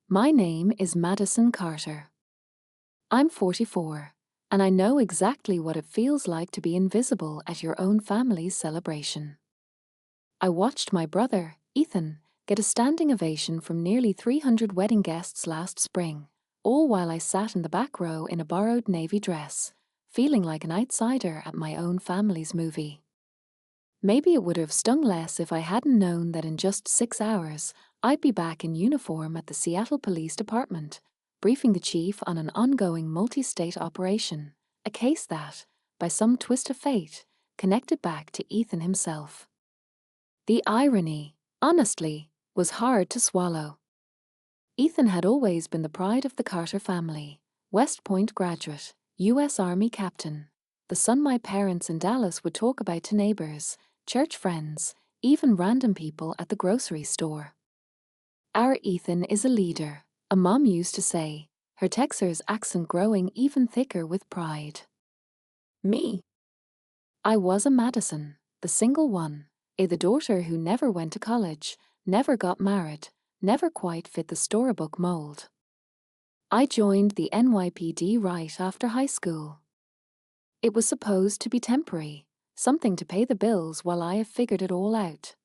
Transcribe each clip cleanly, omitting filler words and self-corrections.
My name is Madison Carter. I'm 44, and I know exactly what it feels like to be invisible at your own family's celebration. I watched my brother, Ethan, get a standing ovation from nearly 300 wedding guests last spring, all while I sat in the back row in a borrowed navy dress, feeling like an outsider at my own family's movie. Maybe it would have stung less if I hadn't known that in just 6 hours, I'd be back in uniform at the Seattle Police Department, briefing the chief on an ongoing multi-state operation, a case that, by some twist of fate, connected back to Ethan himself. The irony, honestly, was hard to swallow. Ethan had always been the pride of the Carter family, West Point graduate, U.S. Army captain, the son my parents in Dallas would talk about to neighbors, church friends, even random people at the grocery store. Our Ethan is a leader, a mom used to say, her Texas accent growing even thicker with pride. Me. I was a Madison, the single one, the daughter who never went to college, never got married, never quite fit the storybook mold. I joined the NYPD right after high school. It was supposed to be temporary, something to pay the bills while I figured it all out.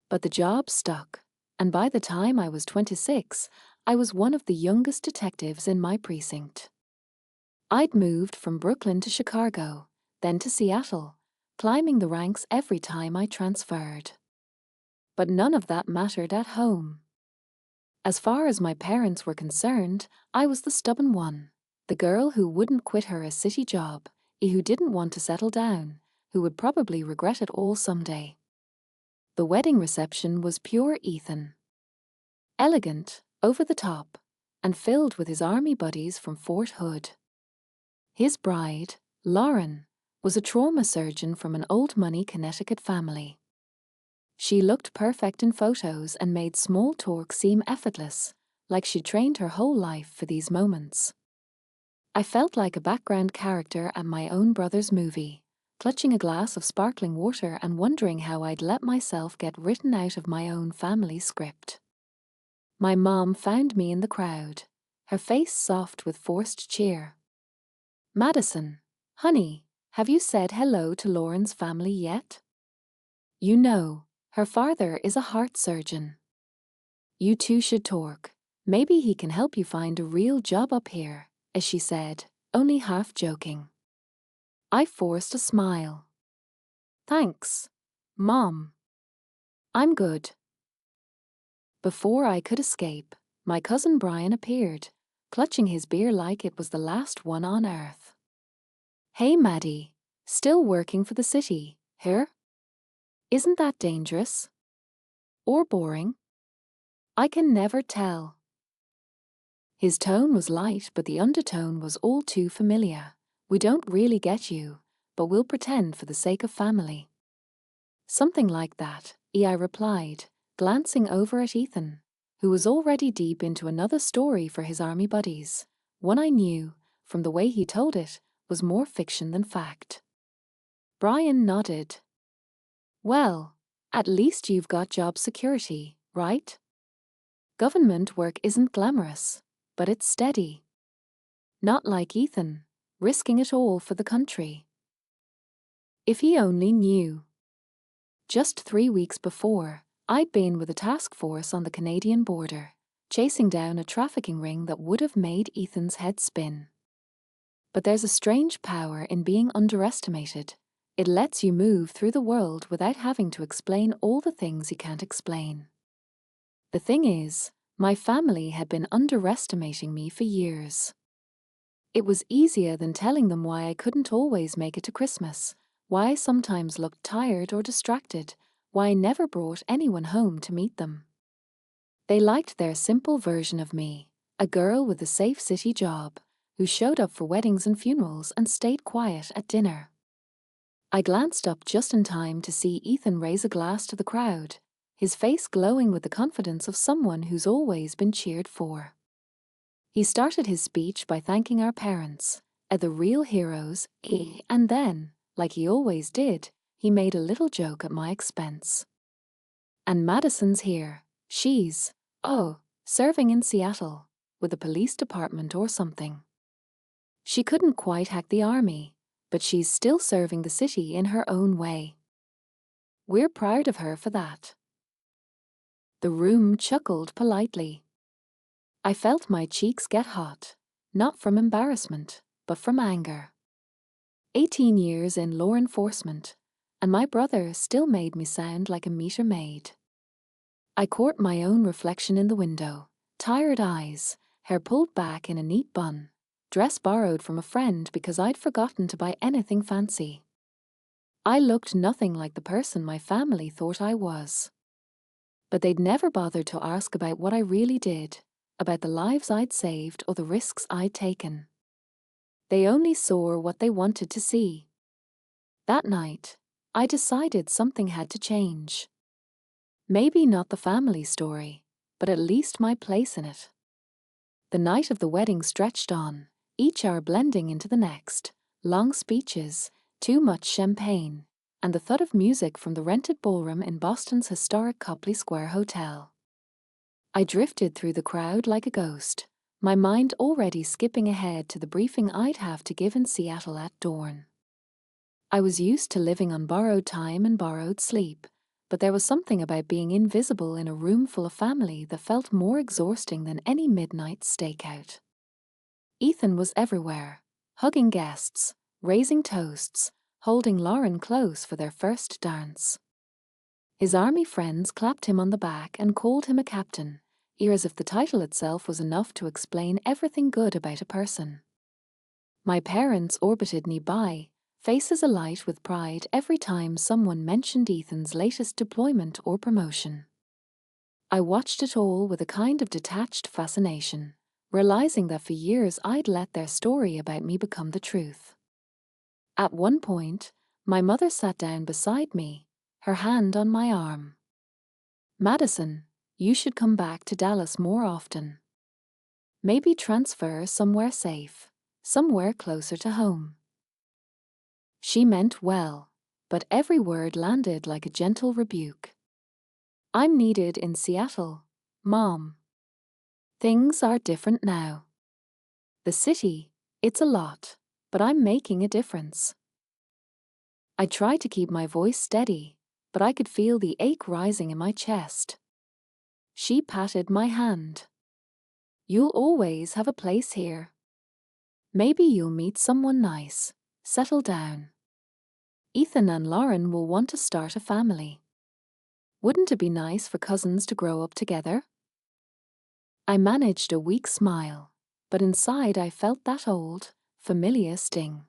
But the job stuck, and by the time I was 26, I was one of the youngest detectives in my precinct. I'd moved from Brooklyn to Chicago, then to Seattle, climbing the ranks every time I transferred. But none of that mattered at home. As far as my parents were concerned, I was the stubborn one, the girl who wouldn't quit her city job, who didn't want to settle down, who would probably regret it all someday. The wedding reception was pure Ethan. Elegant, over the top, and filled with his army buddies from Fort Hood. His bride, Lauren, was a trauma surgeon from an old-money Connecticut family. She looked perfect in photos and made small talk seem effortless, like she'd trained her whole life for these moments. I felt like a background character at my own brother's movie, clutching a glass of sparkling water and wondering how I'd let myself get written out of my own family script. My mom found me in the crowd, her face soft with forced cheer. "Madison, honey, have you said hello to Lauren's family yet? You know, her father is a heart surgeon. You two should talk. Maybe he can help you find a real job up here," as she said, only half joking. I forced a smile. "Thanks, Mom. I'm good." Before I could escape, my cousin Brian appeared, clutching his beer like it was the last one on earth. "Hey, Maddie, still working for the city, here? Isn't that dangerous? Or boring? I can never tell." His tone was light, but the undertone was all too familiar. "We don't really get you, but we'll pretend for the sake of family." Something like that, I replied, glancing over at Ethan, who was already deep into another story for his army buddies, one I knew, from the way he told it, was more fiction than fact. Brian nodded. "Well, at least you've got job security, right? Government work isn't glamorous, but it's steady. Not like Ethan, risking it all for the country." If he only knew. Just 3 weeks before, I'd been with a task force on the Canadian border, chasing down a trafficking ring that would have made Ethan's head spin. But there's a strange power in being underestimated. It lets you move through the world without having to explain all the things you can't explain. The thing is, my family had been underestimating me for years. It was easier than telling them why I couldn't always make it to Christmas, why I sometimes looked tired or distracted, why I never brought anyone home to meet them. They liked their simple version of me, a girl with a safe city job, who showed up for weddings and funerals and stayed quiet at dinner. I glanced up just in time to see Ethan raise a glass to the crowd, his face glowing with the confidence of someone who's always been cheered for. He started his speech by thanking our parents, the real heroes, and then, like he always did, he made a little joke at my expense. "And Madison's here. She's, oh, serving in Seattle, with the police department or something. She couldn't quite hack the army, but she's still serving the city in her own way. We're proud of her for that. The room chuckled politely. I felt my cheeks get hot, not from embarrassment, but from anger. 18 years in law enforcement, and my brother still made me sound like a meter maid. I caught my own reflection in the window, tired eyes, hair pulled back in a neat bun, dress borrowed from a friend because I'd forgotten to buy anything fancy. I looked nothing like the person my family thought I was. But they'd never bothered to ask about what I really did, about the lives I'd saved or the risks I'd taken. They only saw what they wanted to see. That night, I decided something had to change. Maybe not the family story, but at least my place in it. The night of the wedding stretched on, each hour blending into the next, long speeches, too much champagne, and the thud of music from the rented ballroom in Boston's historic Copley Square Hotel. I drifted through the crowd like a ghost, my mind already skipping ahead to the briefing I'd have to give in Seattle at dawn. I was used to living on borrowed time and borrowed sleep, but there was something about being invisible in a room full of family that felt more exhausting than any midnight stakeout. Ethan was everywhere, hugging guests, raising toasts, holding Lauren close for their first dance. His army friends clapped him on the back and called him a captain, as if the title itself was enough to explain everything good about a person. My parents orbited nearby, faces alight with pride every time someone mentioned Ethan's latest deployment or promotion. I watched it all with a kind of detached fascination, realizing that for years I'd let their story about me become the truth. At one point, my mother sat down beside me, her hand on my arm. "Madison, you should come back to Dallas more often. Maybe transfer somewhere safe, somewhere closer to home." She meant well, but every word landed like a gentle rebuke. "I'm needed in Seattle, Mom. Things are different now. The city, it's a lot, but I'm making a difference." I tried to keep my voice steady, but I could feel the ache rising in my chest. She patted my hand. "You'll always have a place here. Maybe you'll meet someone nice, settle down. Ethan and Lauren will want to start a family. Wouldn't it be nice for cousins to grow up together?" I managed a weak smile, but inside I felt that old, familiar sting.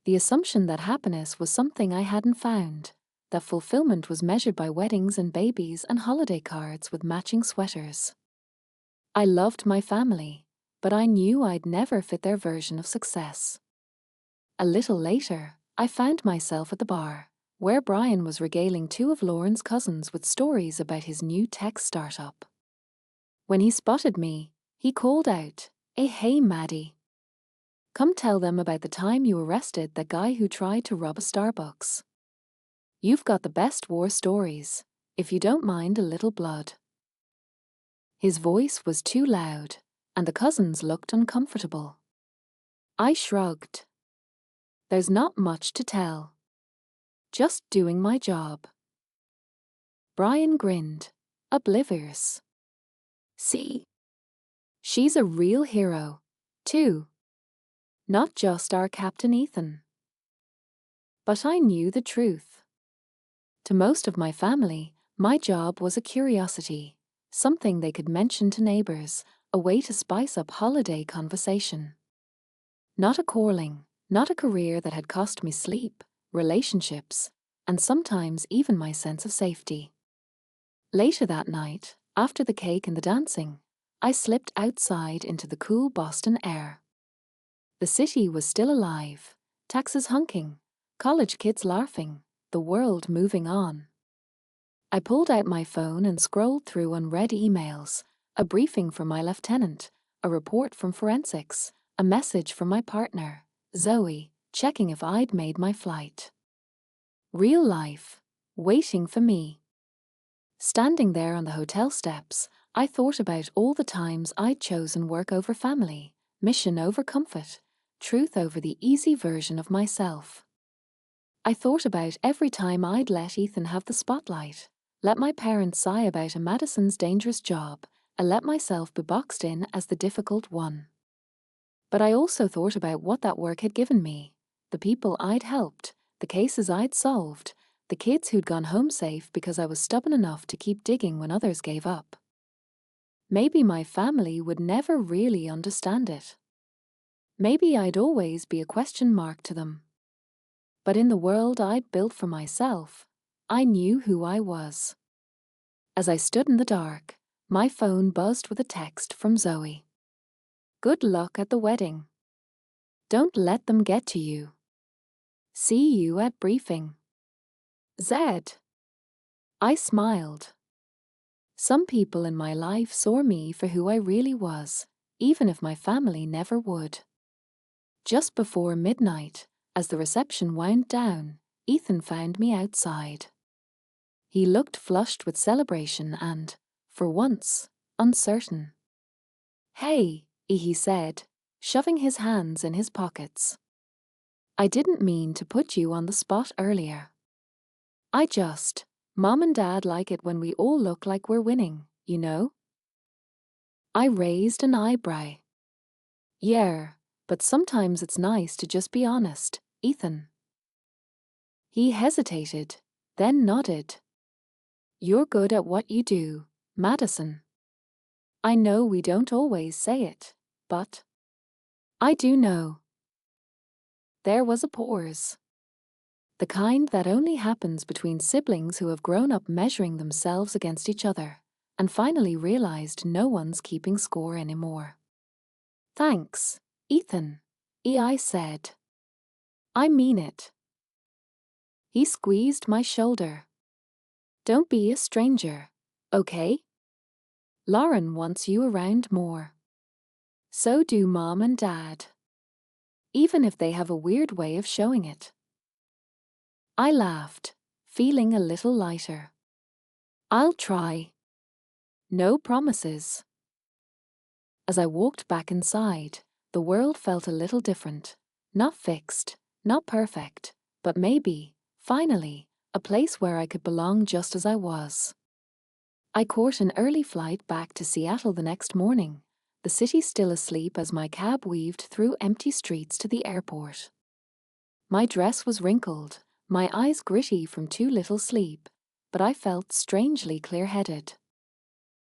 The assumption that happiness was something I hadn't found, that fulfillment was measured by weddings and babies and holiday cards with matching sweaters. I loved my family, but I knew I'd never fit their version of success. A little later, I found myself at the bar, where Brian was regaling two of Lauren's cousins with stories about his new tech startup. When he spotted me, he called out, Hey, Maddie. Come tell them about the time you arrested that guy who tried to rob a Starbucks. You've got the best war stories, if you don't mind a little blood." His voice was too loud, and the cousins looked uncomfortable. I shrugged. "There's not much to tell. Just doing my job." Brian grinned, oblivious. "See? She's a real hero, too. Not just our Captain Ethan." But I knew the truth. To most of my family, my job was a curiosity, something they could mention to neighbors, a way to spice up holiday conversation. Not a calling, not a career that had cost me sleep, relationships, and sometimes even my sense of safety. Later that night, after the cake and the dancing, I slipped outside into the cool Boston air. The city was still alive, taxis honking, college kids laughing, the world moving on. I pulled out my phone and scrolled through unread emails, a briefing from my lieutenant, a report from forensics, a message from my partner, Zoe, checking if I'd made my flight. Real life, waiting for me. Standing there on the hotel steps, I thought about all the times I'd chosen work over family, mission over comfort, truth over the easy version of myself. I thought about every time I'd let Ethan have the spotlight, let my parents sigh about a Madison's dangerous job, and let myself be boxed in as the difficult one. But I also thought about what that work had given me, the people I'd helped, the cases I'd solved, the kids who'd gone home safe because I was stubborn enough to keep digging when others gave up. Maybe my family would never really understand it. Maybe I'd always be a question mark to them. But in the world I'd built for myself, I knew who I was. As I stood in the dark, my phone buzzed with a text from Zoe. Good luck at the wedding. Don't let them get to you. See you at briefing. Zed. I smiled. Some people in my life saw me for who I really was, even if my family never would. Just before midnight, as the reception wound down, Ethan found me outside. He looked flushed with celebration and, for once, uncertain. Hey, he said, shoving his hands in his pockets. I didn't mean to put you on the spot earlier. Mom and Dad like it when we all look like we're winning, you know? I raised an eyebrow. Yeah, but sometimes it's nice to just be honest, Ethan. He hesitated, then nodded. You're good at what you do, Madison. I know we don't always say it, but I do know. There was a pause. The kind that only happens between siblings who have grown up measuring themselves against each other, and finally realized no one's keeping score anymore. Thanks, Ethan, I said. I mean it. He squeezed my shoulder. Don't be a stranger, okay? Lauren wants you around more. So do Mom and Dad. Even if they have a weird way of showing it. I laughed, feeling a little lighter. I'll try. No promises. As I walked back inside, the world felt a little different. Not fixed, not perfect, but maybe, finally, a place where I could belong just as I was. I caught an early flight back to Seattle the next morning, the city still asleep as my cab weaved through empty streets to the airport. My dress was wrinkled, my eyes gritty from too little sleep, but I felt strangely clear-headed.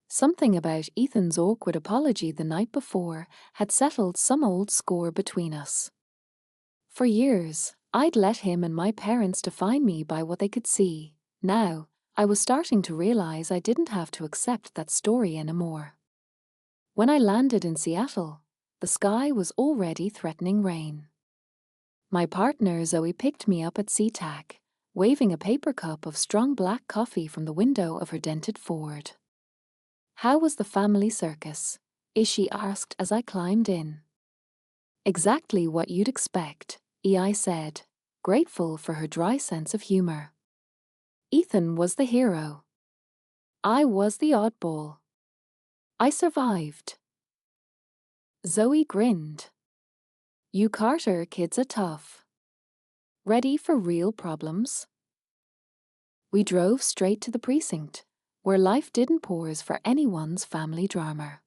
Something about Ethan's awkward apology the night before had settled some old score between us. For years, I'd let him and my parents define me by what they could see. Now, I was starting to realize I didn't have to accept that story anymore. When I landed in Seattle, the sky was already threatening rain. My partner Zoe picked me up at SeaTac, waving a paper cup of strong black coffee from the window of her dented Ford. How was the family circus? She asked as I climbed in. Exactly what you'd expect, I said, grateful for her dry sense of humor. Ethan was the hero. I was the oddball. I survived. Zoe grinned. You Carter kids are tough. Ready for real problems? We drove straight to the precinct, where life didn't pause for anyone's family drama.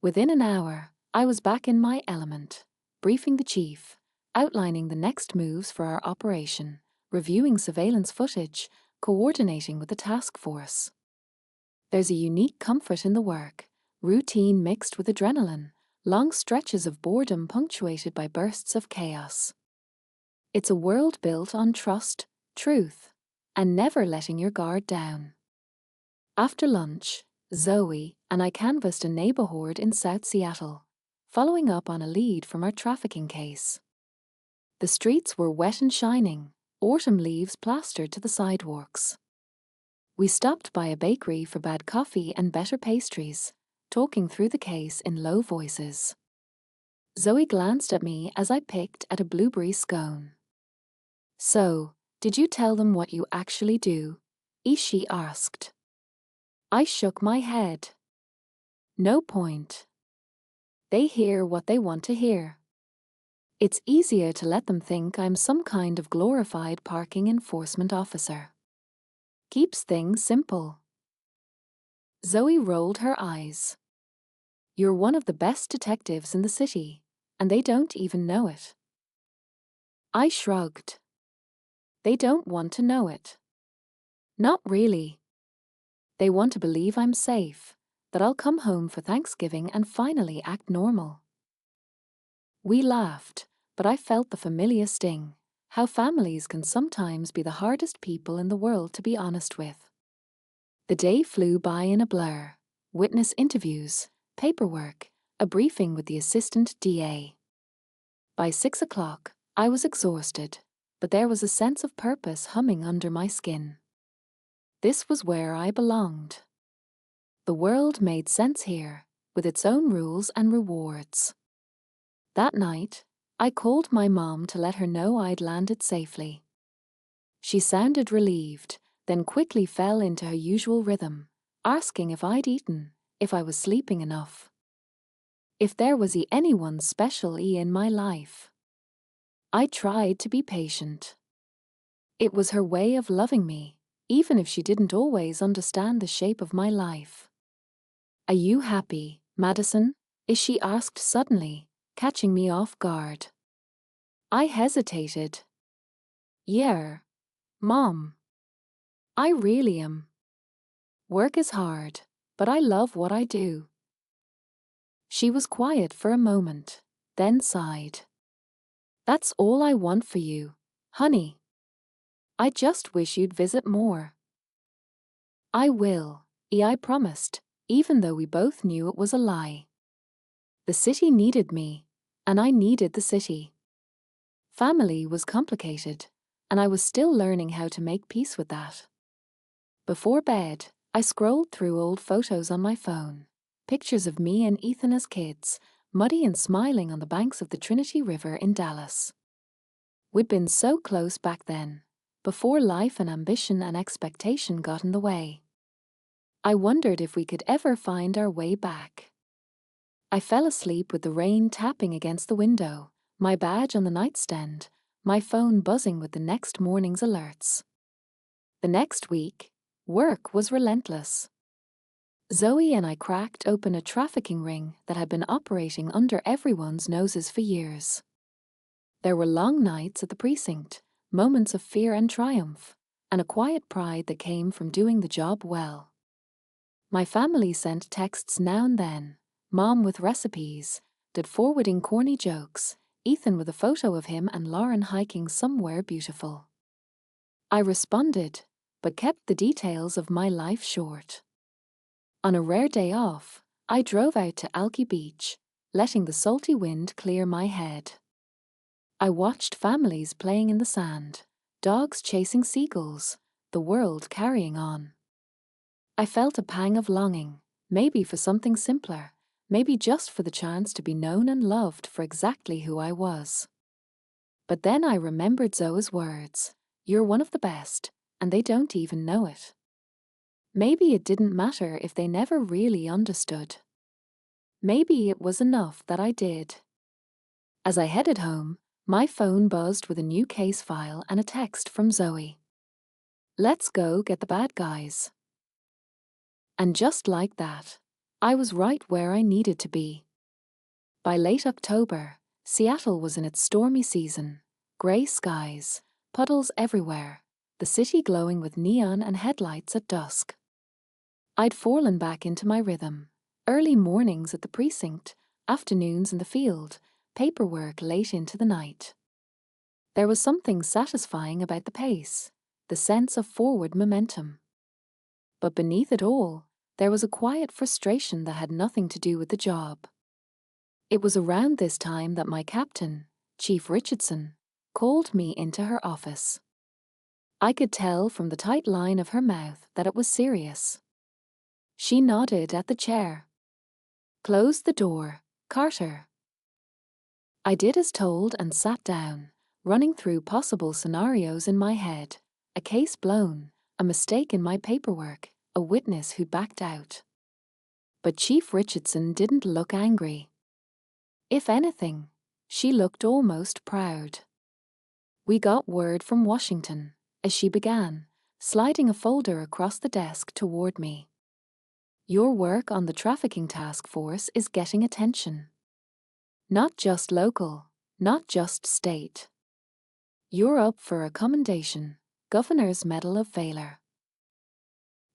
Within an hour, I was back in my element, briefing the chief, outlining the next moves for our operation, reviewing surveillance footage, coordinating with the task force. There's a unique comfort in the work, routine mixed with adrenaline, long stretches of boredom punctuated by bursts of chaos. It's a world built on trust, truth, and never letting your guard down. After lunch, Zoe and I canvassed a neighborhood in South Seattle, following up on a lead from our trafficking case. The streets were wet and shining, autumn leaves plastered to the sidewalks. We stopped by a bakery for bad coffee and better pastries, talking through the case in low voices. Zoe glanced at me as I picked at a blueberry scone. So, did you tell them what you actually do? She asked. I shook my head. No point. They hear what they want to hear. It's easier to let them think I'm some kind of glorified parking enforcement officer. Keeps things simple. Zoe rolled her eyes. You're one of the best detectives in the city, and they don't even know it. I shrugged. They don't want to know it. Not really. They want to believe I'm safe, that I'll come home for Thanksgiving and finally act normal. We laughed, but I felt the familiar sting, how families can sometimes be the hardest people in the world to be honest with. The day flew by in a blur. Witness interviews, paperwork, a briefing with the assistant DA. By 6 o'clock, I was exhausted, but there was a sense of purpose humming under my skin. This was where I belonged. The world made sense here, with its own rules and rewards. That night, I called my mom to let her know I'd landed safely. She sounded relieved, then quickly fell into her usual rhythm, asking if I'd eaten, if I was sleeping enough. If there was anyone special in my life. I tried to be patient. It was her way of loving me, even if she didn't always understand the shape of my life. Are you happy, Madison? She asked suddenly, catching me off guard. I hesitated. Yeah, Mom. I really am. Work is hard, but I love what I do. She was quiet for a moment, then sighed. That's all I want for you, honey. I just wish you'd visit more. I will, I promised, even though we both knew it was a lie. The city needed me, and I needed the city. Family was complicated, and I was still learning how to make peace with that. Before bed, I scrolled through old photos on my phone, pictures of me and Ethan as kids, muddy and smiling on the banks of the Trinity River in Dallas. We'd been so close back then, before life and ambition and expectation got in the way. I wondered if we could ever find our way back. I fell asleep with the rain tapping against the window, my badge on the nightstand, my phone buzzing with the next morning's alerts. The next week, work was relentless. Zoe and I cracked open a trafficking ring that had been operating under everyone's noses for years. There were long nights at the precinct, moments of fear and triumph, and a quiet pride that came from doing the job well. My family sent texts now and then, Mom with recipes, Dad forwarding corny jokes, Ethan with a photo of him and Lauren hiking somewhere beautiful. I responded, but kept the details of my life short. On a rare day off, I drove out to Alki Beach, letting the salty wind clear my head. I watched families playing in the sand, dogs chasing seagulls, the world carrying on. I felt a pang of longing, maybe for something simpler, maybe just for the chance to be known and loved for exactly who I was. But then I remembered Zoe's words, "You're one of the best, and they don't even know it." Maybe it didn't matter if they never really understood. Maybe it was enough that I did. As I headed home, my phone buzzed with a new case file and a text from Zoe. "Let's go get the bad guys." And just like that, I was right where I needed to be. By late October, Seattle was in its stormy season, grey skies, puddles everywhere, the city glowing with neon and headlights at dusk. I'd fallen back into my rhythm, early mornings at the precinct, afternoons in the field, paperwork late into the night. There was something satisfying about the pace, the sense of forward momentum. But beneath it all, there was a quiet frustration that had nothing to do with the job. It was around this time that my captain, Chief Richardson, called me into her office. I could tell from the tight line of her mouth that it was serious. She nodded at the chair. "Close the door, Carter." I did as told and sat down, running through possible scenarios in my head, a case blown, a mistake in my paperwork, a witness who backed out. But Chief Richardson didn't look angry. If anything, she looked almost proud. "We got word from Washington," as she began, sliding a folder across the desk toward me. "Your work on the trafficking task force is getting attention. Not just local, not just state. You're up for a commendation, Governor's Medal of Valor."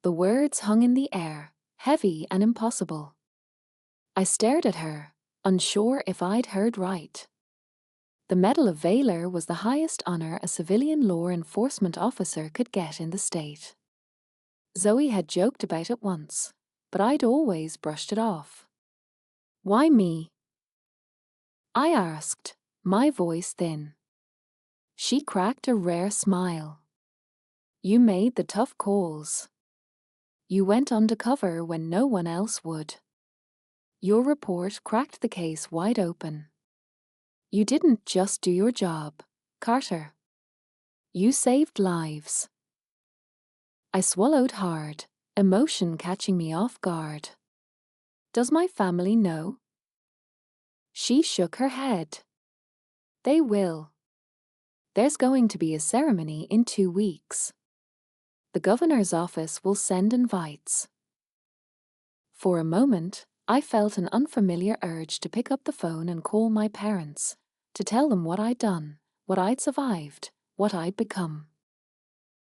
The words hung in the air, heavy and impossible. I stared at her, unsure if I'd heard right. The Medal of Valor was the highest honor a civilian law enforcement officer could get in the state. Zoe had joked about it once, but I'd always brushed it off. "Why me?" I asked, my voice thin. She cracked a rare smile. "You made the tough calls. You went undercover when no one else would. Your report cracked the case wide open. You didn't just do your job, Carter. You saved lives." I swallowed hard, emotion catching me off guard. "Does my family know?" She shook her head. "They will. There's going to be a ceremony in 2 weeks. The governor's office will send invites." For a moment, I felt an unfamiliar urge to pick up the phone and call my parents, to tell them what I'd done, what I'd survived, what I'd become.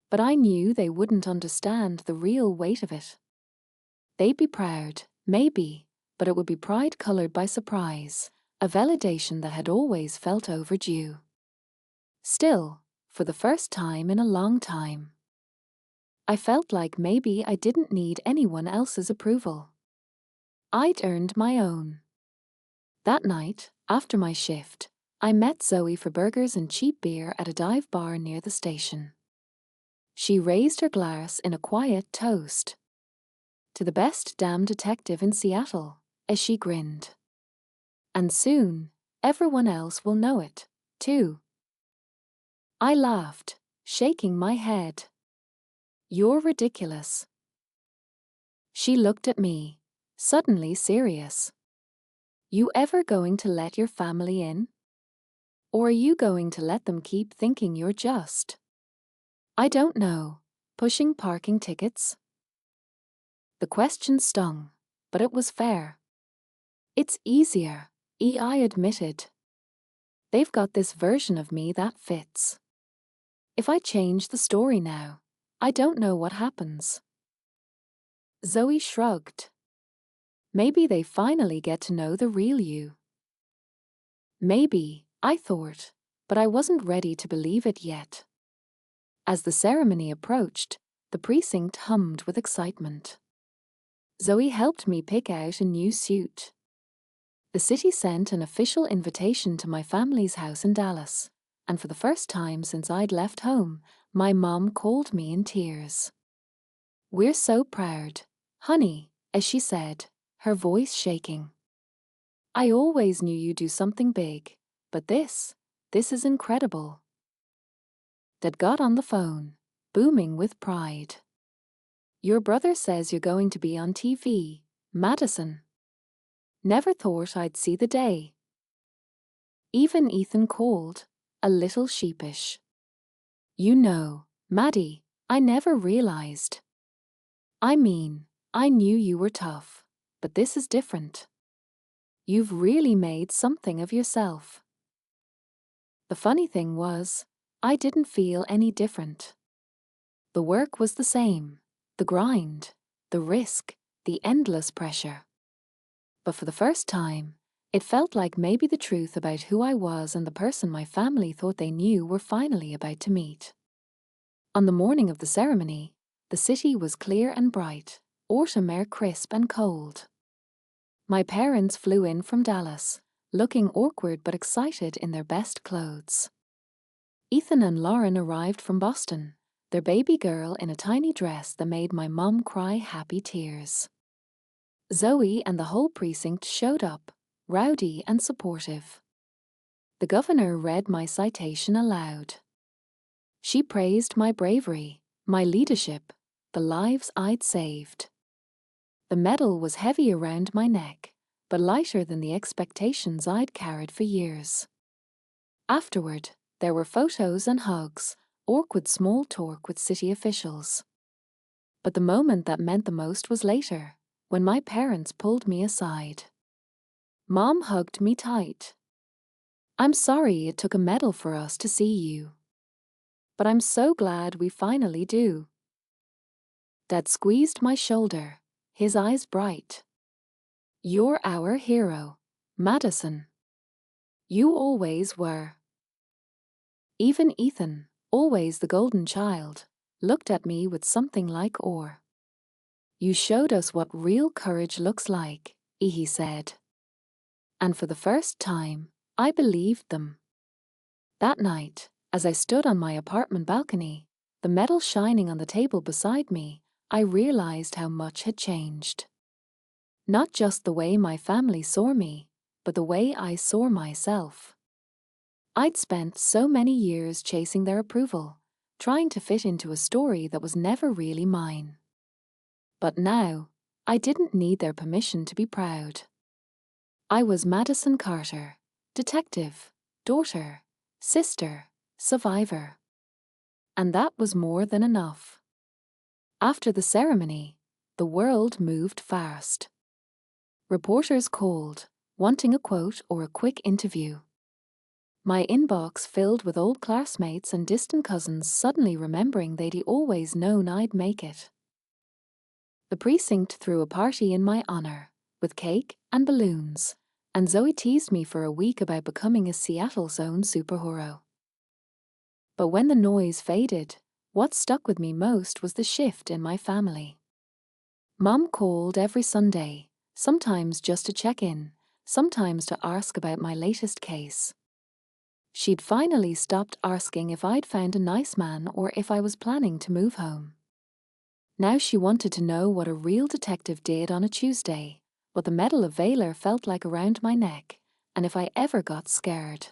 But I knew they wouldn't understand the real weight of it. They'd be proud, maybe, but it would be pride colored by surprise, a validation that had always felt overdue. Still, for the first time in a long time, I felt like maybe I didn't need anyone else's approval. I'd earned my own. That night, after my shift, I met Zoe for burgers and cheap beer at a dive bar near the station. She raised her glass in a quiet toast to the best damn detective in Seattle, as she grinned. "And soon, everyone else will know it, too." I laughed, shaking my head. "You're ridiculous." She looked at me, suddenly serious. "You ever going to let your family in? Or are you going to let them keep thinking you're just, I don't know, pushing parking tickets?" The question stung, but it was fair. "It's easier," I admitted. "They've got this version of me that fits. If I change the story now, I don't know what happens." Zoe shrugged. "Maybe they finally get to know the real you." Maybe, I thought, but I wasn't ready to believe it yet. As the ceremony approached, the precinct hummed with excitement. Zoe helped me pick out a new suit. The city sent an official invitation to my family's house in Dallas, and for the first time since I'd left home, my mom called me in tears. "We're so proud, honey," as she said, her voice shaking. "I always knew you'd do something big, but this is incredible." Dad got on the phone, booming with pride. "Your brother says you're going to be on TV, Madison. Never thought I'd see the day." Even Ethan called, a little sheepish. "You know, Maddie, I never realized. I mean, I knew you were tough, but this is different. You've really made something of yourself." The funny thing was, I didn't feel any different. The work was the same, the grind, the risk, the endless pressure. But for the first time, it felt like maybe the truth about who I was and the person my family thought they knew were finally about to meet. On the morning of the ceremony, the city was clear and bright, autumn air crisp and cold. My parents flew in from Dallas, looking awkward but excited in their best clothes. Ethan and Lauren arrived from Boston, their baby girl in a tiny dress that made my mom cry happy tears. Zoe and the whole precinct showed up, rowdy and supportive. The governor read my citation aloud. She praised my bravery, my leadership, the lives I'd saved. The medal was heavy around my neck, but lighter than the expectations I'd carried for years. Afterward, there were photos and hugs, awkward small talk with city officials. But the moment that meant the most was later, when my parents pulled me aside. Mom hugged me tight. "I'm sorry it took a medal for us to see you. But I'm so glad we finally do." Dad squeezed my shoulder, his eyes bright. "You're our hero, Madison. You always were." Even Ethan, always the golden child, looked at me with something like awe. "You showed us what real courage looks like," he said. And for the first time, I believed them. That night, as I stood on my apartment balcony, the medal shining on the table beside me, I realized how much had changed. Not just the way my family saw me, but the way I saw myself. I'd spent so many years chasing their approval, trying to fit into a story that was never really mine. But now, I didn't need their permission to be proud. I was Madison Carter, detective, daughter, sister, survivor. And that was more than enough. After the ceremony, the world moved fast. Reporters called, wanting a quote or a quick interview. My inbox filled with old classmates and distant cousins suddenly remembering they'd always known I'd make it. The precinct threw a party in my honor, with cake and balloons, and Zoe teased me for a week about becoming a Seattle's own superhero. But when the noise faded, what stuck with me most was the shift in my family. Mom called every Sunday, sometimes just to check in, sometimes to ask about my latest case. She'd finally stopped asking if I'd found a nice man or if I was planning to move home. Now she wanted to know what a real detective did on a Tuesday, what the Medal of Valor felt like around my neck, and if I ever got scared.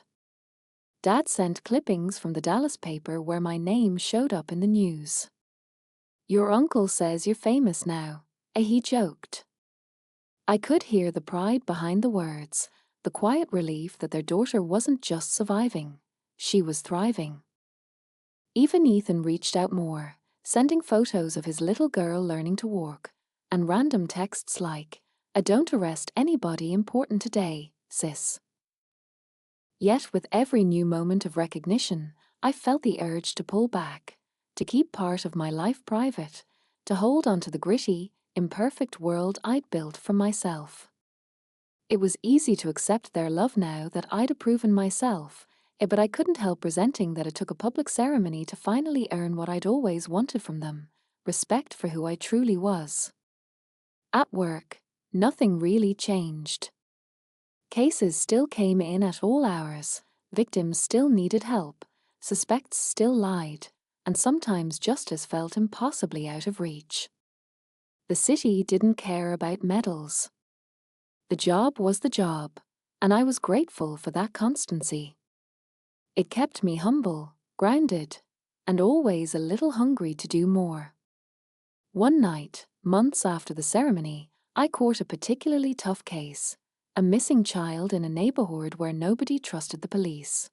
Dad sent clippings from the Dallas paper where my name showed up in the news. "Your uncle says you're famous now," he joked. I could hear the pride behind the words, the quiet relief that their daughter wasn't just surviving, she was thriving. Even Ethan reached out more, sending photos of his little girl learning to walk, and random texts like, "Don't arrest anybody important today, sis." Yet with every new moment of recognition, I felt the urge to pull back, to keep part of my life private, to hold on to the gritty, imperfect world I'd built for myself. It was easy to accept their love now that I'd proven myself, but I couldn't help resenting that it took a public ceremony to finally earn what I'd always wanted from them, respect for who I truly was. At work, nothing really changed. Cases still came in at all hours, victims still needed help, suspects still lied, and sometimes justice felt impossibly out of reach. The city didn't care about medals. The job was the job, and I was grateful for that constancy. It kept me humble, grounded, and always a little hungry to do more. One night, months after the ceremony, I caught a particularly tough case, a missing child in a neighborhood where nobody trusted the police.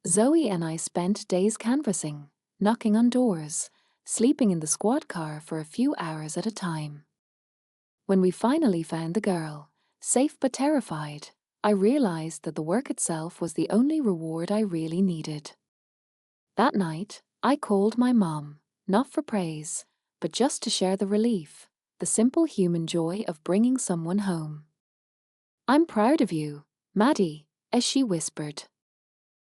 Zoe and I spent days canvassing, knocking on doors, sleeping in the squad car for a few hours at a time. When we finally found the girl, safe but terrified, I realized that the work itself was the only reward I really needed. That night, I called my mom, not for praise, but just to share the relief, the simple human joy of bringing someone home. "I'm proud of you, Maddie," as she whispered.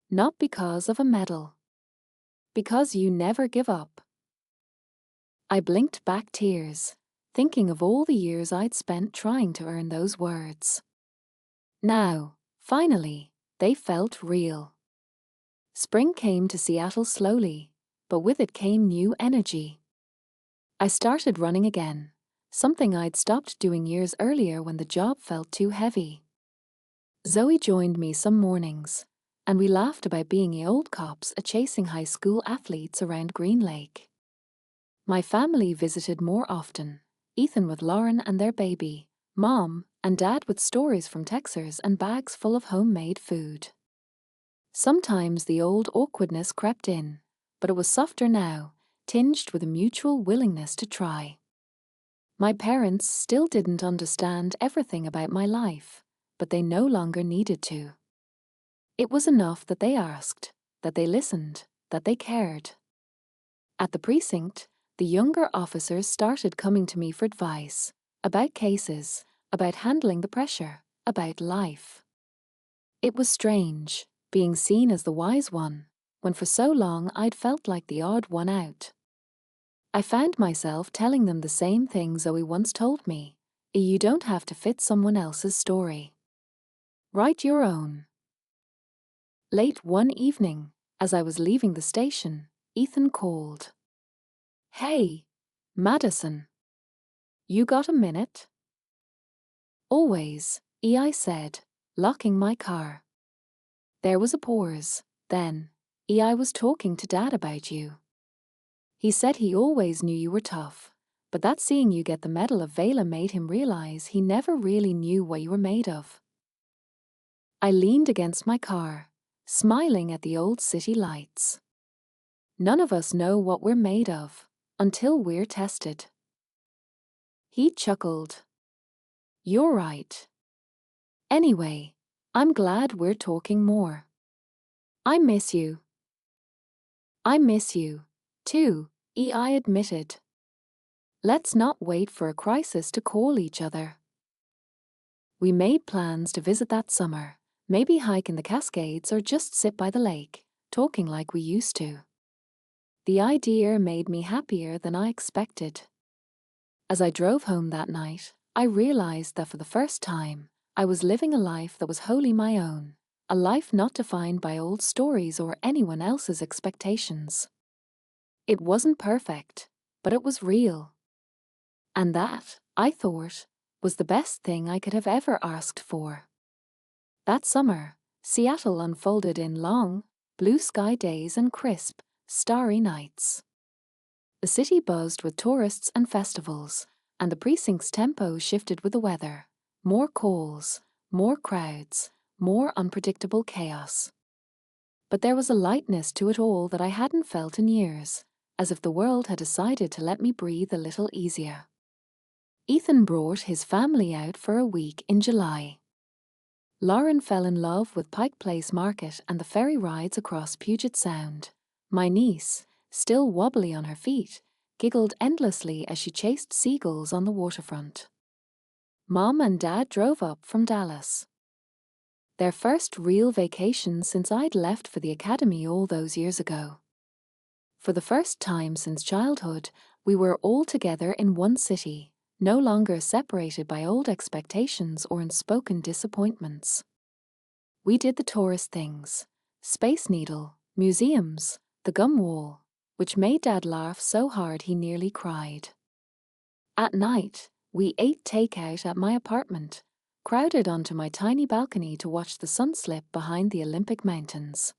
"Not because of a medal. Because you never give up." I blinked back tears, thinking of all the years I'd spent trying to earn those words. Now, finally, they felt real. Spring came to Seattle slowly, but with it came new energy. I started running again, something I'd stopped doing years earlier when the job felt too heavy. Zoe joined me some mornings, and we laughed about being old cops chasing high school athletes around Green Lake. My family visited more often, Ethan with Lauren and their baby, Mom and Dad with stories from Texas and bags full of homemade food. Sometimes the old awkwardness crept in, but it was softer now, tinged with a mutual willingness to try. My parents still didn't understand everything about my life, but they no longer needed to. It was enough that they asked, that they listened, that they cared. At the precinct, the younger officers started coming to me for advice, about cases, about handling the pressure, about life. It was strange, being seen as the wise one, when for so long I'd felt like the odd one out. I found myself telling them the same thing Zoe once told me: you don't have to fit someone else's story. Write your own. Late one evening, as I was leaving the station, Ethan called. "Hey, Madison. You got a minute?" "Always," I said, locking my car. There was a pause. Then, I was talking to Dad about you. He said he always knew you were tough, but that seeing you get the Medal of Valor made him realize he never really knew what you were made of. I leaned against my car, smiling at the old city lights. None of us know what we're made of until we're tested. He chuckled. You're right. Anyway, I'm glad we're talking more. I miss you. I miss you, too, I admitted. Let's not wait for a crisis to call each other. We made plans to visit that summer, maybe hike in the Cascades or just sit by the lake, talking like we used to. The idea made me happier than I expected. As I drove home that night, I realized that for the first time, I was living a life that was wholly my own, a life not defined by old stories or anyone else's expectations. It wasn't perfect, but it was real. And that, I thought, was the best thing I could have ever asked for. That summer, Seattle unfolded in long, blue sky days and crisp, starry nights. The city buzzed with tourists and festivals, and the precinct's tempo shifted with the weather. More calls, more crowds, more unpredictable chaos. But there was a lightness to it all that I hadn't felt in years, as if the world had decided to let me breathe a little easier. Ethan brought his family out for a week in July. Lauren fell in love with Pike Place Market and the ferry rides across Puget Sound. My niece, still wobbly on her feet, giggled endlessly as she chased seagulls on the waterfront. Mom and Dad drove up from Dallas. Their first real vacation since I'd left for the academy all those years ago. For the first time since childhood, we were all together in one city, no longer separated by old expectations or unspoken disappointments. We did the tourist things: Space Needle, museums, the gum wall, which made Dad laugh so hard he nearly cried. At night, we ate takeout at my apartment, crowded onto my tiny balcony to watch the sun slip behind the Olympic Mountains.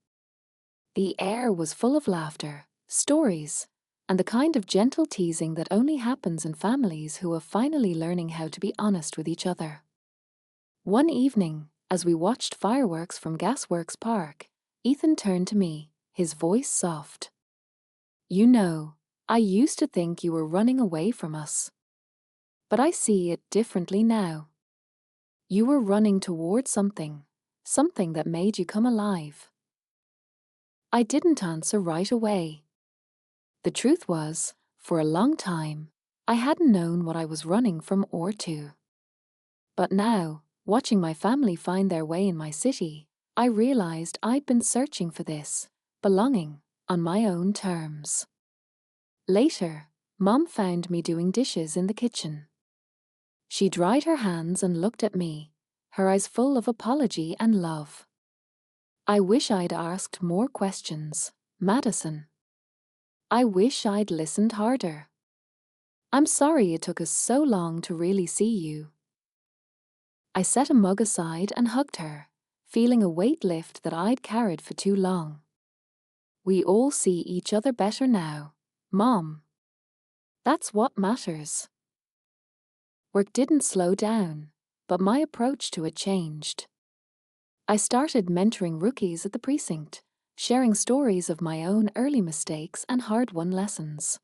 The air was full of laughter, stories, and the kind of gentle teasing that only happens in families who are finally learning how to be honest with each other. One evening, as we watched fireworks from Gasworks Park, Ethan turned to me, his voice soft. You know, I used to think you were running away from us. But I see it differently now. You were running toward something that made you come alive. I didn't answer right away. The truth was, for a long time, I hadn't known what I was running from or to. But now, watching my family find their way in my city, I realized I'd been searching for this, belonging, on my own terms. Later, Mom found me doing dishes in the kitchen. She dried her hands and looked at me, her eyes full of apology and love. I wish I'd asked more questions, Madison. I wish I'd listened harder. I'm sorry it took us so long to really see you. I set a mug aside and hugged her, feeling a weight lift that I'd carried for too long. We all see each other better now, Mom. That's what matters. Work didn't slow down, but my approach to it changed. I started mentoring rookies at the precinct, sharing stories of my own early mistakes and hard-won lessons.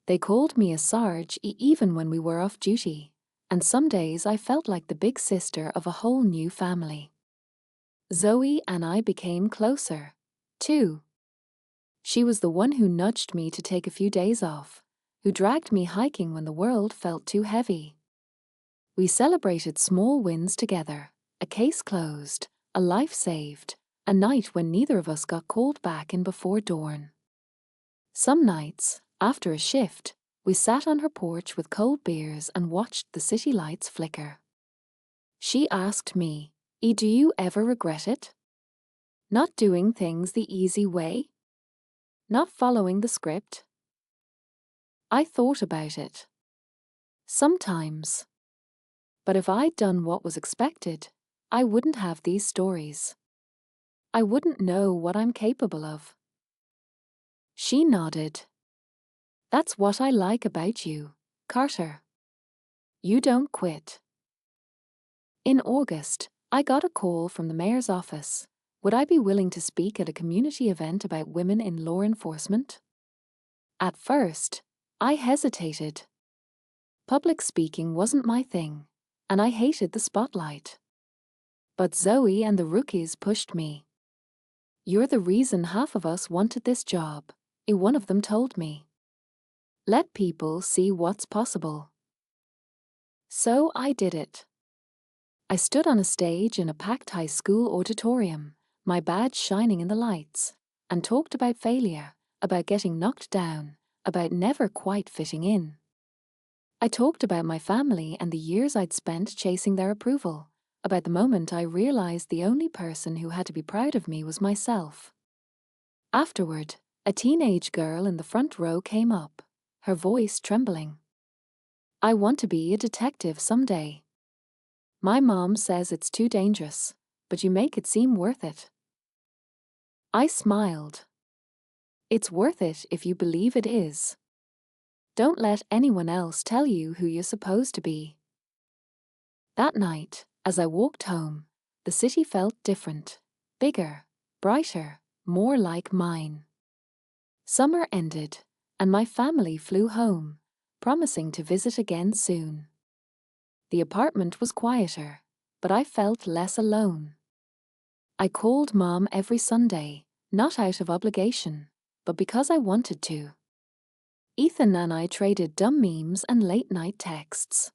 They called me a Sarge even when we were off duty, and some days I felt like the big sister of a whole new family. Zoe and I became closer, too. She was the one who nudged me to take a few days off, who dragged me hiking when the world felt too heavy. We celebrated small wins together, a case closed, a life saved, a night when neither of us got called back in before dawn. Some nights, after a shift, we sat on her porch with cold beers and watched the city lights flicker. She asked me, do you ever regret it? Not doing things the easy way? Not following the script? I thought about it. Sometimes. But if I'd done what was expected, I wouldn't have these stories. I wouldn't know what I'm capable of. She nodded. That's what I like about you, Carter. You don't quit. In August, I got a call from the mayor's office. Would I be willing to speak at a community event about women in law enforcement? At first, I hesitated. Public speaking wasn't my thing, and I hated the spotlight. But Zoe and the rookies pushed me. You're the reason half of us wanted this job, one of them told me. Let people see what's possible. So I did it. I stood on a stage in a packed high school auditorium, my badge shining in the lights, and talked about failure, about getting knocked down, about never quite fitting in. I talked about my family and the years I'd spent chasing their approval, about the moment I realized the only person who had to be proud of me was myself. Afterward, a teenage girl in the front row came up, her voice trembling. I want to be a detective someday. My mom says it's too dangerous, but you make it seem worth it. I smiled. It's worth it if you believe it is. Don't let anyone else tell you who you're supposed to be. That night, as I walked home, the city felt different, bigger, brighter, more like mine. Summer ended, and my family flew home, promising to visit again soon. The apartment was quieter, but I felt less alone. I called Mom every Sunday, not out of obligation, but because I wanted to. Ethan and I traded dumb memes and late-night texts.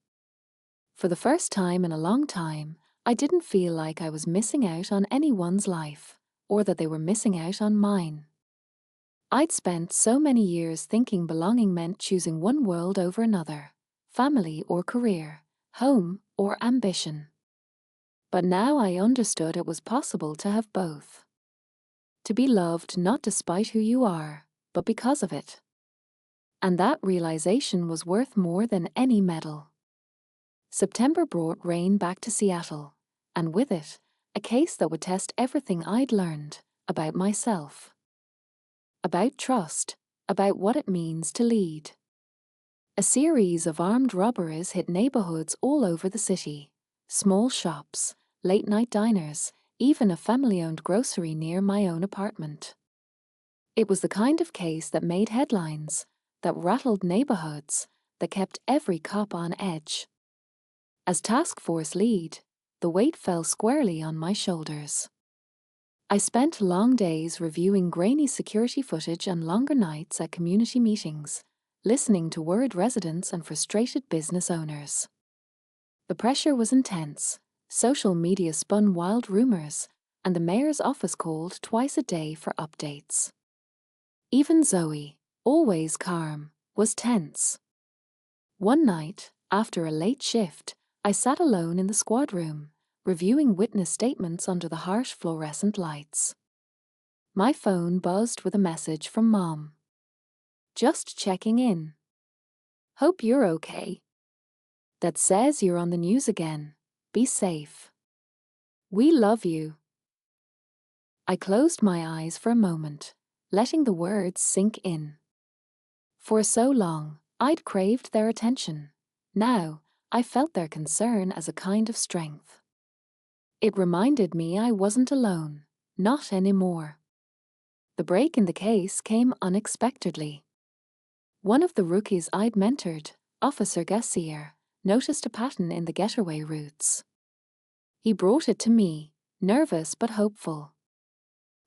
For the first time in a long time, I didn't feel like I was missing out on anyone's life, or that they were missing out on mine. I'd spent so many years thinking belonging meant choosing one world over another, family or career, home or ambition. But now I understood it was possible to have both. To be loved not despite who you are, but because of it. And that realization was worth more than any medal. September brought rain back to Seattle, and with it, a case that would test everything I'd learned about myself. About trust, about what it means to lead. A series of armed robberies hit neighborhoods all over the city, small shops, late-night diners, even a family-owned grocery near my own apartment. It was the kind of case that made headlines, that rattled neighborhoods, that kept every cop on edge. As task force lead, the weight fell squarely on my shoulders. I spent long days reviewing grainy security footage and longer nights at community meetings, listening to worried residents and frustrated business owners. The pressure was intense. Social media spun wild rumors, and the mayor's office called twice a day for updates. Even Zoe, always calm, was tense. One night, after a late shift, I sat alone in the squad room, reviewing witness statements under the harsh fluorescent lights. My phone buzzed with a message from Mom. Just checking in. Hope you're okay. That says you're on the news again. Be safe. We love you. I closed my eyes for a moment, letting the words sink in. For so long, I'd craved their attention. Now, I felt their concern as a kind of strength. It reminded me I wasn't alone, not anymore. The break in the case came unexpectedly. One of the rookies I'd mentored, Officer Gassier, noticed a pattern in the getaway routes. He brought it to me, nervous but hopeful.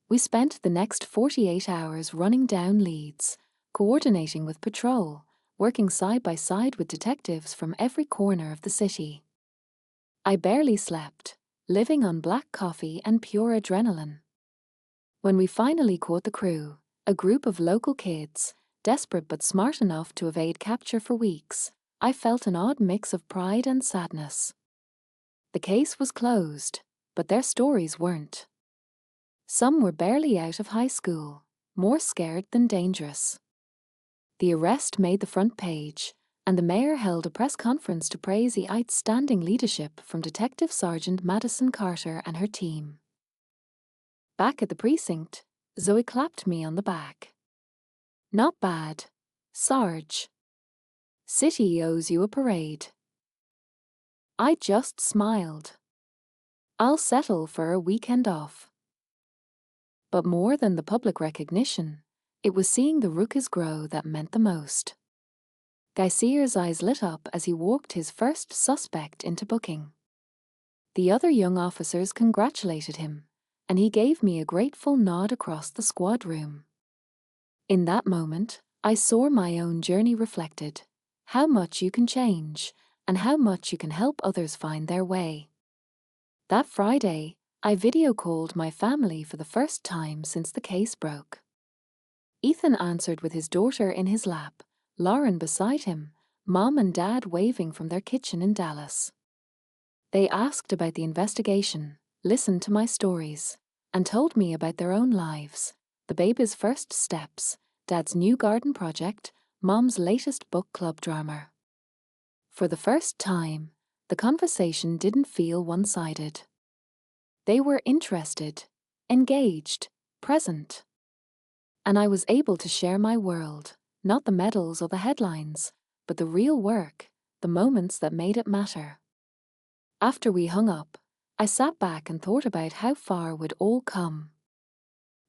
We spent the next 48 hours running down leads, coordinating with patrol, working side by side with detectives from every corner of the city. I barely slept, living on black coffee and pure adrenaline. When we finally caught the crew, a group of local kids, desperate but smart enough to evade capture for weeks, I felt an odd mix of pride and sadness. The case was closed, but their stories weren't. Some were barely out of high school, more scared than dangerous. The arrest made the front page, and the mayor held a press conference to praise the outstanding leadership from Detective Sergeant Madison Carter and her team. Back at the precinct, Zoe clapped me on the back. "Not bad, Sarge. City owes you a parade." I just smiled. I'll settle for a weekend off. But more than the public recognition, it was seeing the rookies grow that meant the most. Gassier's eyes lit up as he walked his first suspect into booking. The other young officers congratulated him, and he gave me a grateful nod across the squad room. In that moment, I saw my own journey reflected, how much you can change, and how much you can help others find their way. That Friday, I video called my family for the first time since the case broke. Ethan answered with his daughter in his lap, Lauren beside him, Mom and Dad waving from their kitchen in Dallas. They asked about the investigation, listened to my stories, and told me about their own lives, the baby's first steps, Dad's new garden project, Mom's latest book club drama. For the first time, the conversation didn't feel one-sided. They were interested, engaged, present. And I was able to share my world, not the medals or the headlines, but the real work, the moments that made it matter. After we hung up, I sat back and thought about how far we'd all come.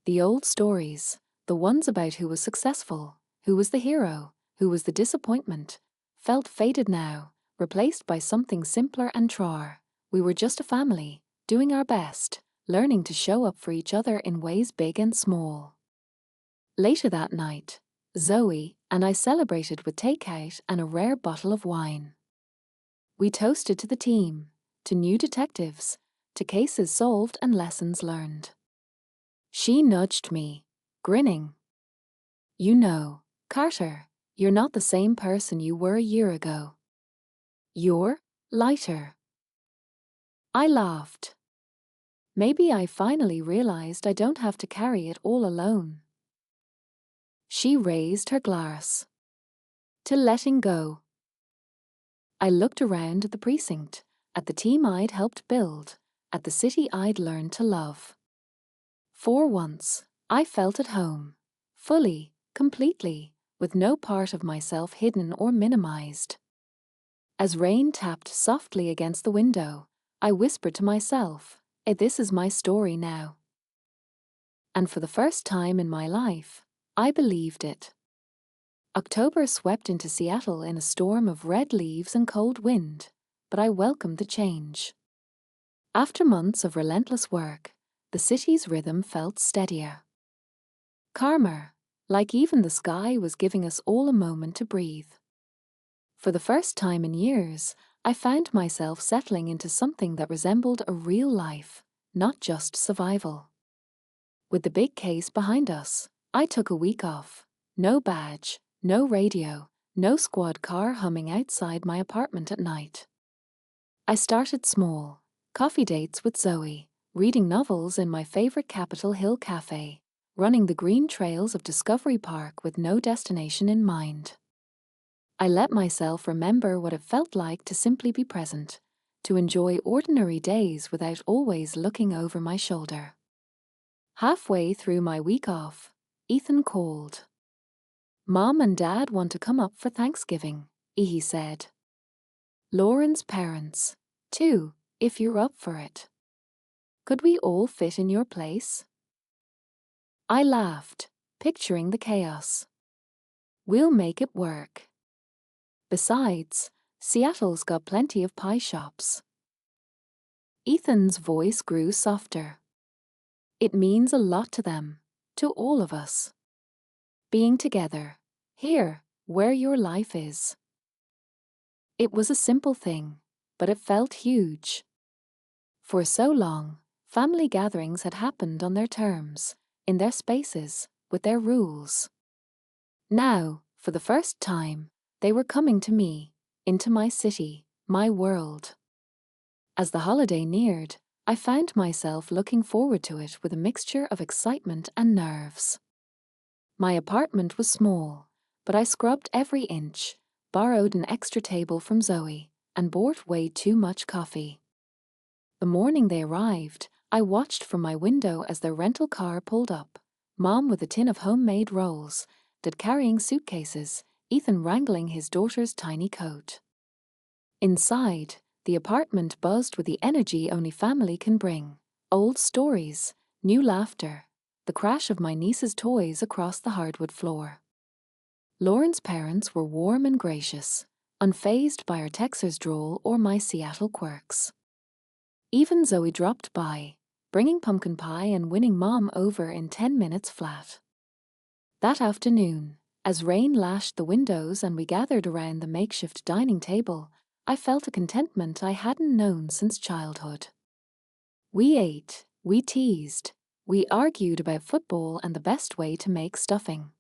The old stories, the ones about who was successful, who was the hero, who was the disappointment, felt faded now, replaced by something simpler and truer. We were just a family, doing our best, learning to show up for each other in ways big and small. Later that night, Zoe and I celebrated with takeout and a rare bottle of wine. We toasted to the team, to new detectives, to cases solved and lessons learned. She nudged me, grinning. "You know, Carter, you're not the same person you were a year ago. You're lighter." I laughed. Maybe I finally realized I don't have to carry it all alone. She raised her glass. "To letting go." I looked around at the precinct, at the team I'd helped build, at the city I'd learned to love. For once, I felt at home, fully, completely, with no part of myself hidden or minimized. As rain tapped softly against the window, I whispered to myself, This is my story now." And for the first time in my life, I believed it. October swept into Seattle in a storm of red leaves and cold wind, but I welcomed the change. After months of relentless work, the city's rhythm felt steadier. Calmer, like even the sky was giving us all a moment to breathe. For the first time in years, I found myself settling into something that resembled a real life, not just survival. With the big case behind us, I took a week off. No badge, no radio, no squad car humming outside my apartment at night. I started small, coffee dates with Zoe, reading novels in my favorite Capitol Hill cafe, running the green trails of Discovery Park with no destination in mind. I let myself remember what it felt like to simply be present, to enjoy ordinary days without always looking over my shoulder. Halfway through my week off, Ethan called. "Mom and Dad want to come up for Thanksgiving," he said. Lauren's parents, too, if you're up for it. Could we all fit in your place? I laughed, picturing the chaos. We'll make it work. Besides, Seattle's got plenty of pie shops. Ethan's voice grew softer. It means a lot to them, to all of us. Being together, here, where your life is. It was a simple thing, but it felt huge. For so long, family gatherings had happened on their terms, in their spaces, with their rules. Now, for the first time, they were coming to me, into my city, my world. As the holiday neared, I found myself looking forward to it with a mixture of excitement and nerves. My apartment was small, but I scrubbed every inch, borrowed an extra table from Zoe, and bought way too much coffee. The morning they arrived, I watched from my window as their rental car pulled up, Mom with a tin of homemade rolls, Dad carrying suitcases, Ethan wrangling his daughter's tiny coat. Inside, the apartment buzzed with the energy only family can bring. Old stories, new laughter, the crash of my niece's toys across the hardwood floor. Lauren's parents were warm and gracious, unfazed by our Texas drawl or my Seattle quirks. Even Zoe dropped by, bringing pumpkin pie and winning Mom over in 10 minutes flat. That afternoon, as rain lashed the windows and we gathered around the makeshift dining table, I felt a contentment I hadn't known since childhood. We ate, we teased, we argued about football and the best way to make stuffing.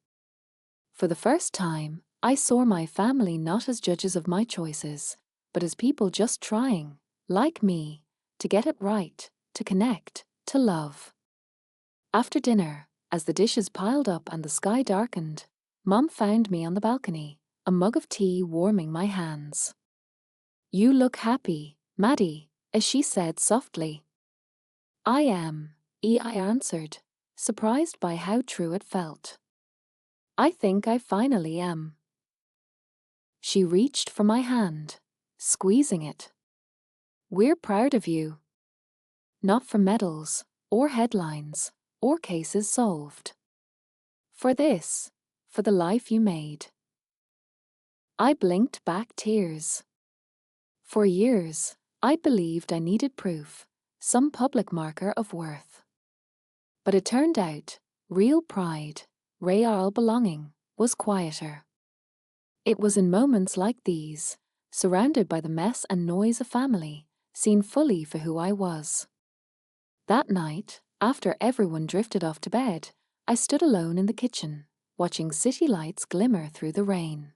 For the first time, I saw my family not as judges of my choices, but as people just trying, like me, to get it right, to connect, to love. After dinner, as the dishes piled up and the sky darkened, Mom found me on the balcony, a mug of tea warming my hands. "You look happy, Maddie," as she said softly. "I am," I answered, surprised by how true it felt. "I think I finally am." She reached for my hand, squeezing it. "We're proud of you. Not for medals, or headlines, or cases solved. For this, for the life you made." I blinked back tears. For years, I believed I needed proof, some public marker of worth. But it turned out, real pride, real belonging, was quieter. It was in moments like these, surrounded by the mess and noise of family, seen fully for who I was. That night, after everyone drifted off to bed, I stood alone in the kitchen, watching city lights glimmer through the rain.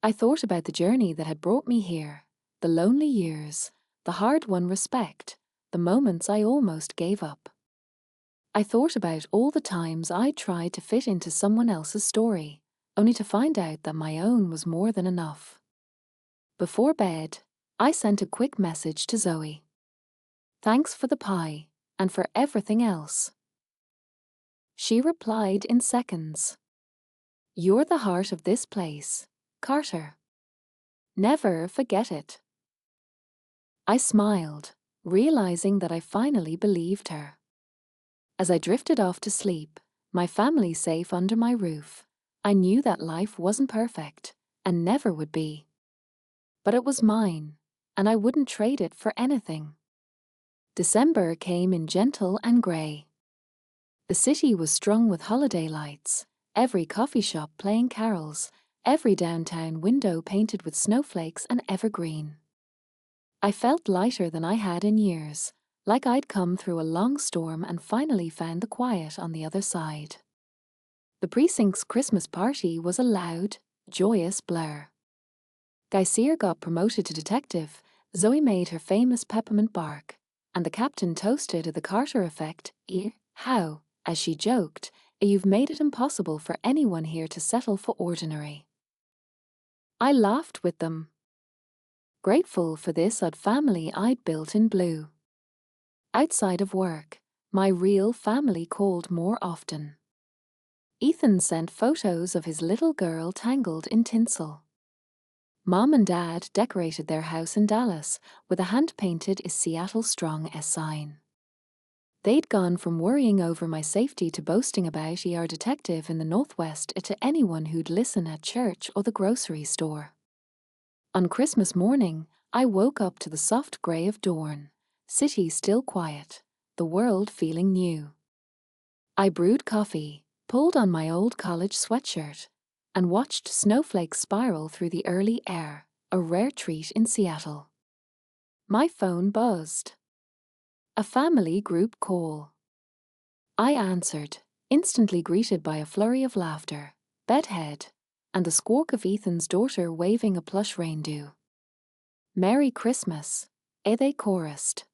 I thought about the journey that had brought me here, the lonely years, the hard-won respect, the moments I almost gave up. I thought about all the times I tried to fit into someone else's story, only to find out that my own was more than enough. Before bed, I sent a quick message to Zoe. "Thanks for the pie, and for everything else." She replied in seconds. "You're the heart of this place, Carter. Never forget it." I smiled, realizing that I finally believed her. As I drifted off to sleep, my family safe under my roof, I knew that life wasn't perfect, and never would be. But it was mine, and I wouldn't trade it for anything. December came in gentle and grey. The city was strung with holiday lights, every coffee shop playing carols, every downtown window painted with snowflakes and evergreen. I felt lighter than I had in years, like I'd come through a long storm and finally found the quiet on the other side. The precinct's Christmas party was a loud, joyous blur. Geisier got promoted to detective, Zoe made her famous peppermint bark, and the captain toasted the Carter effect, "How," as she joked, "you've made it impossible for anyone here to settle for ordinary." I laughed with them, grateful for this odd family I'd built in blue. Outside of work, my real family called more often. Ethan sent photos of his little girl tangled in tinsel. Mom and Dad decorated their house in Dallas with a hand-painted "Is Seattle Strong" sign. They'd gone from worrying over my safety to boasting about ER detective in the Northwest to anyone who'd listen at church or the grocery store. On Christmas morning, I woke up to the soft grey of dawn, city still quiet, the world feeling new. I brewed coffee, pulled on my old college sweatshirt, and watched snowflakes spiral through the early air, a rare treat in Seattle. My phone buzzed. A family group call. I answered, instantly greeted by a flurry of laughter, bedhead, and the squawk of Ethan's daughter waving a plush reindeer. "Merry Christmas," they chorused.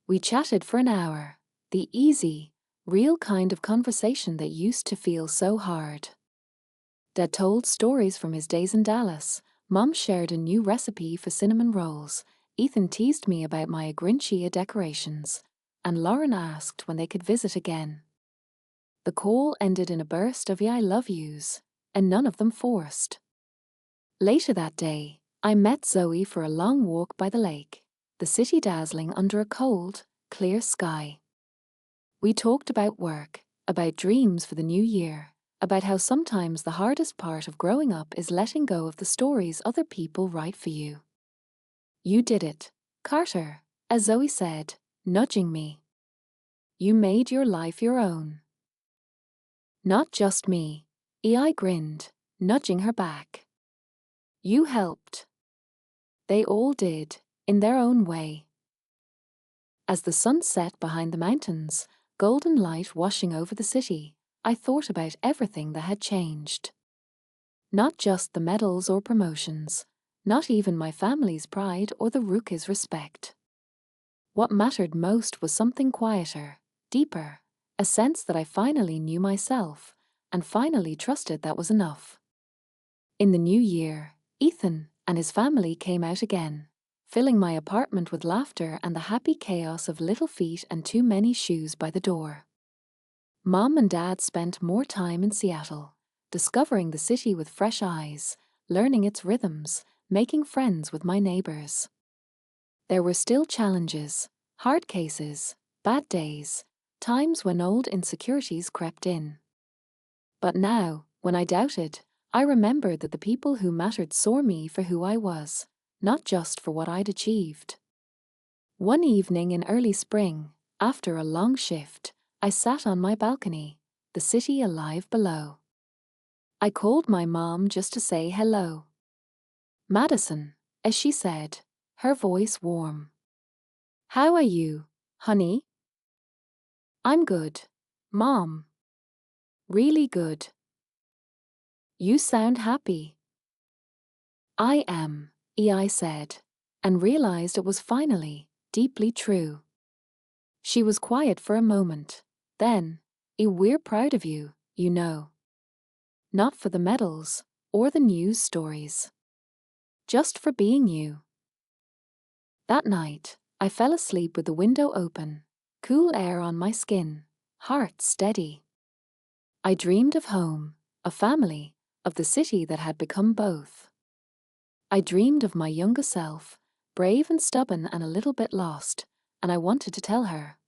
We chatted for an hour, the easy, real kind of conversation that used to feel so hard. Dad told stories from his days in Dallas, Mom shared a new recipe for cinnamon rolls, Ethan teased me about my Grinchia decorations, and Lauren asked when they could visit again. The call ended in a burst of "I love yous," and none of them forced. Later that day, I met Zoe for a long walk by the lake, the city dazzling under a cold, clear sky. We talked about work, about dreams for the new year, about how sometimes the hardest part of growing up is letting go of the stories other people write for you. "You did it, Carter," as Zoe said, nudging me. "You made your life your own." "Not just me," I grinned, nudging her back. "You helped." They all did, in their own way. As the sun set behind the mountains, golden light washing over the city, I thought about everything that had changed. Not just the medals or promotions, not even my family's pride or the Rookie's respect. What mattered most was something quieter, deeper, a sense that I finally knew myself, and finally trusted that was enough. In the new year, Ethan and his family came out again, filling my apartment with laughter and the happy chaos of little feet and too many shoes by the door. Mom and Dad spent more time in Seattle, discovering the city with fresh eyes, learning its rhythms, making friends with my neighbors. There were still challenges, hard cases, bad days, times when old insecurities crept in. But now, when I doubted, I remembered that the people who mattered saw me for who I was, not just for what I'd achieved. One evening in early spring, after a long shift, I sat on my balcony, the city alive below. I called my mom just to say hello. "Madison," as she said, her voice warm. "How are you, honey?" "I'm good, Mom. Really good." "You sound happy." "I am," I said, and realized it was finally, deeply true. She was quiet for a moment. Then, "We're proud of you, you know. Not for the medals or the news stories. Just for being you." That night, I fell asleep with the window open, cool air on my skin, heart steady. I dreamed of home, of family, of the city that had become both. I dreamed of my younger self, brave and stubborn and a little bit lost, and I wanted to tell her,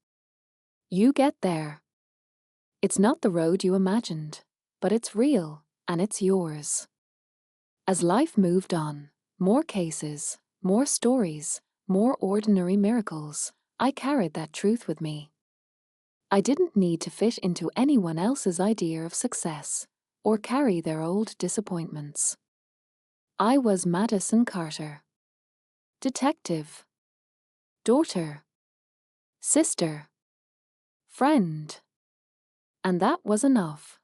"You get there. It's not the road you imagined, but it's real, and it's yours." As life moved on, more cases, more stories, more ordinary miracles, I carried that truth with me. I didn't need to fit into anyone else's idea of success, or carry their old disappointments. I was Madison Carter. Detective. Daughter. Sister. Friend. And that was enough.